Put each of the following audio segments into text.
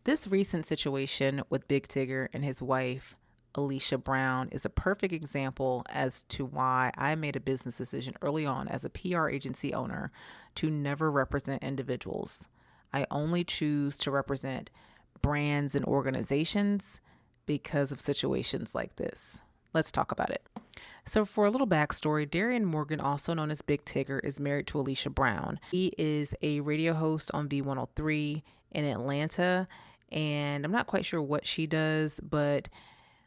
This recent situation with Big Tigger and his wife, Alicia Brown, is a perfect example as to why I made a business decision early on as a PR agency owner to never represent individuals. I only choose to represent brands and organizations because of situations like this. Let's talk about it. So, for a little backstory, Darian Morgan, also known as Big Tigger, is married to Alicia Brown. He is a radio host on V103 in Atlanta, and I'm not quite sure what she does, but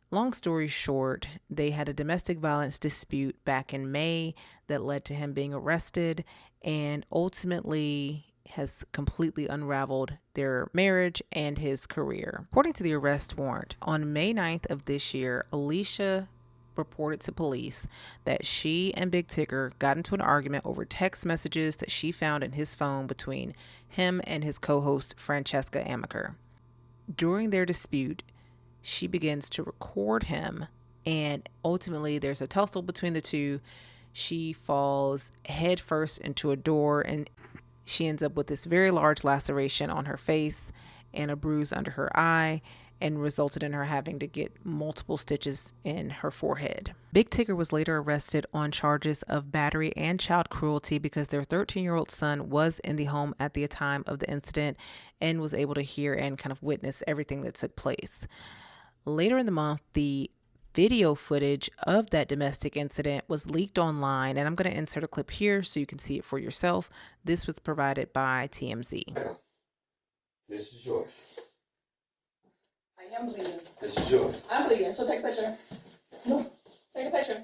long story short, they had a domestic violence dispute back in May that led to him being arrested and ultimately has completely unraveled their marriage and his career. According to the arrest warrant, on May 9th of this year, Alicia reported to police that she and Big Tigger got into an argument over text messages that she found in his phone between him and his co-host Francesca Amaker. During their dispute, she begins to record him, and ultimately there's a tussle between the two. She falls headfirst into a door, and she ends up with this very large laceration on her face and a bruise under her eye, and resulted in her having to get multiple stitches in her forehead. Big Tigger was later arrested on charges of battery and child cruelty because their 13-year-old son was in the home at the time of the incident and was able to hear and kind of witness everything that took place. Later in the month, the video footage of that domestic incident was leaked online, and I'm going to insert a clip here so you can see it for yourself. This was provided by TMZ. This is yours. I am bleeding. This is yours. I'm bleeding, so take a picture. No. Take a picture.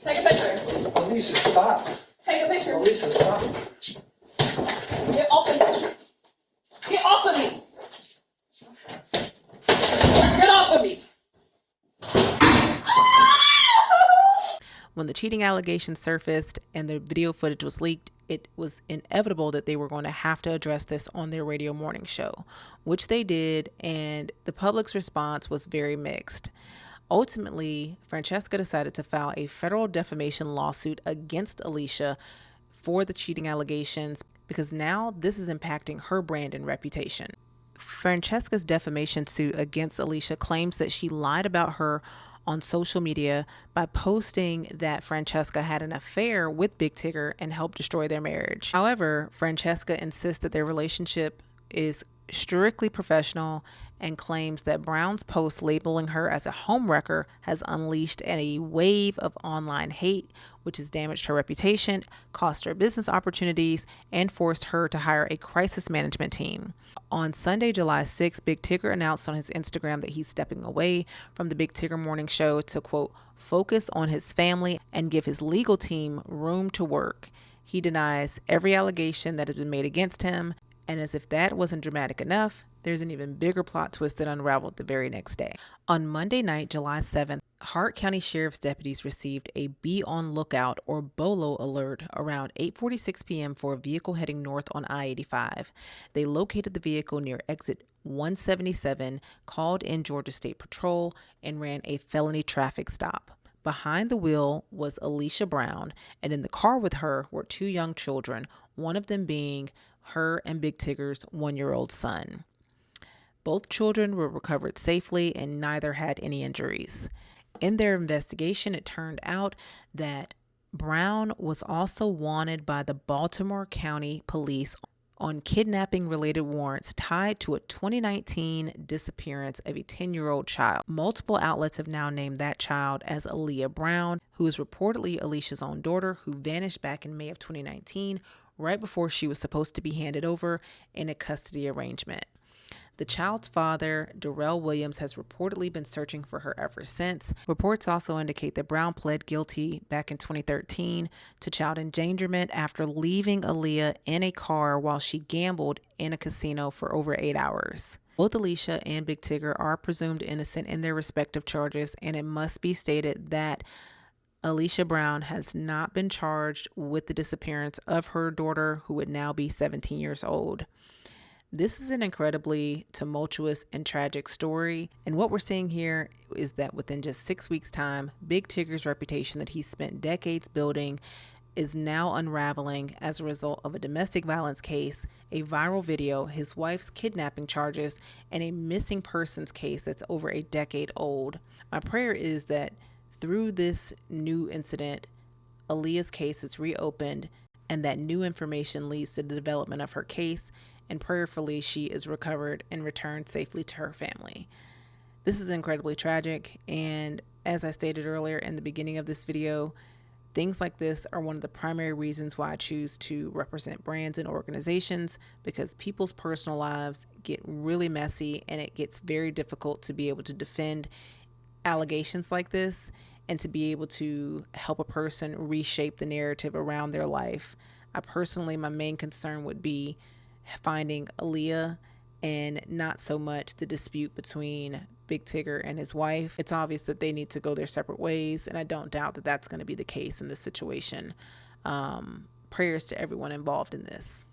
Take a picture. Alicia, stop. Take a picture. Alicia, stop. Get off of me. Get off of me. Get off of me. When the cheating allegations surfaced and the video footage was leaked, it was inevitable that they were going to have to address this on their radio morning show, which they did, and the public's response was very mixed. Ultimately, Francesca decided to file a federal defamation lawsuit against Alicia for the cheating allegations because now this is impacting her brand and reputation. Francesca's defamation suit against Alicia claims that she lied about her on social media by posting that Francesca had an affair with Big Tigger and helped destroy their marriage. However, Francesca insists that their relationship is strictly professional and claims that Brown's post labeling her as a homewrecker has unleashed a wave of online hate, which has damaged her reputation, cost her business opportunities, and forced her to hire a crisis management team. On Sunday, July 6th, Big Tigger announced on his Instagram that he's stepping away from the Big Tigger Morning Show to, quote, focus on his family and give his legal team room to work. He denies every allegation that has been made against him. And as if that wasn't dramatic enough, there's an even bigger plot twist that unraveled the very next day. On Monday night, July 7th, Hart County Sheriff's deputies received a Be On Lookout or BOLO alert around 8:46 p.m. for a vehicle heading north on I-85. They located the vehicle near exit 177, called in Georgia State Patrol, and ran a felony traffic stop. Behind the wheel was Alicia Brown, and in the car with her were two young children, one of them being her and Big Tigger's 1-year-old son. Both children were recovered safely and neither had any injuries. In their investigation, it turned out that Brown was also wanted by the Baltimore County Police on kidnapping-related warrants tied to a 2019 disappearance of a 10-year-old child. Multiple outlets have now named that child as Alicia Brown, who is reportedly Alicia's own daughter, who vanished back in May of 2019, right before she was supposed to be handed over in a custody arrangement. The child's father, Darrell Williams, has reportedly been searching for her ever since. Reports also indicate that Brown pled guilty back in 2013 to child endangerment after leaving Alicia in a car while she gambled in a casino for over 8 hours. Both Alicia and Big Tigger are presumed innocent in their respective charges, and it must be stated that Alicia Brown has not been charged with the disappearance of her daughter, who would now be 17 years old. This is an incredibly tumultuous and tragic story, and what we're seeing here is that within just 6 weeks' time, Big Tigger's reputation that he spent decades building is now unraveling as a result of a domestic violence case, a viral video, his wife's kidnapping charges, and a missing persons case that's over a decade old. My prayer is that through this new incident, Aaliyah's case is reopened and that new information leads to the development of her case, and prayerfully she is recovered and returned safely to her family. This is incredibly tragic, and as I stated earlier in the beginning of this video, things like this are one of the primary reasons why I choose to represent brands and organizations, because people's personal lives get really messy and it gets very difficult to be able to defend allegations like this and to be able to help a person reshape the narrative around their life. My main concern would be finding Aaliyah and not so much the dispute between Big Tigger and his wife. It's obvious that they need to go their separate ways, and I don't doubt that that's going to be the case in this situation. Prayers to everyone involved in this.